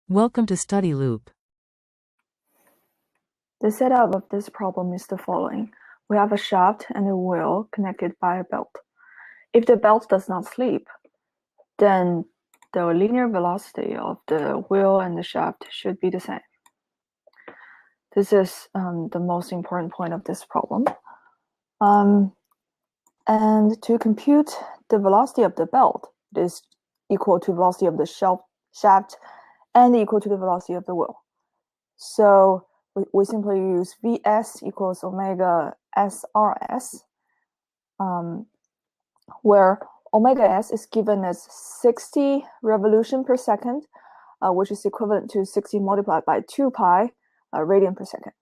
Welcome to Study Loop. The setup of this problem is the following. We have a shaft and a wheel connected by a belt. If the belt does not slip, then the linear velocity of the wheel and the shaft should be the same. This is the most important point of this problem. And to compute the velocity of the belt, it is equal to velocity of the shaft and equal to the velocity of the wheel. So we simply use Vs equals omega SRS, where omega s is given as 60 revolution per second, which is equivalent to 60 multiplied by 2 pi radian per second.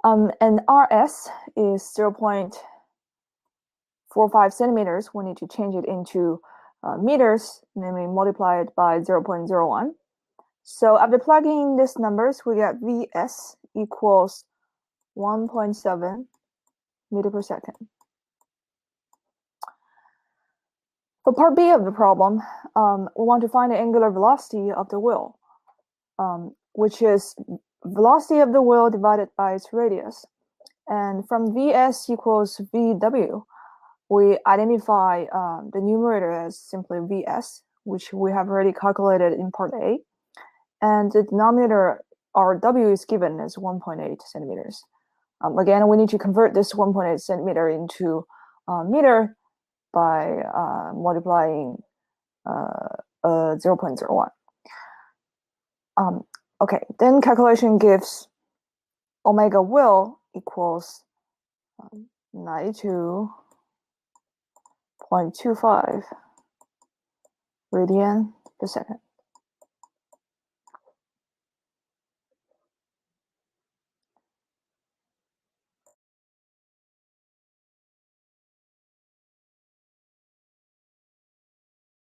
And Rs is 0.45 centimeters. We need to change it into meters, namely multiplied by 0.01. So after plugging in these numbers, we get Vs equals 1.7 meter per second. For part B of the problem, we want to find the angular velocity of the wheel, which is velocity of the wheel divided by its radius. And from Vs equals Vw, we identify the numerator as simply Vs, which we have already calculated in part A. And the denominator, Rw, is given as 1.8 centimeters. Again, we need to convert this 1.8 centimeter into meter by multiplying 0.01. Okay, then calculation gives omega wheel equals 92.25 radian per second.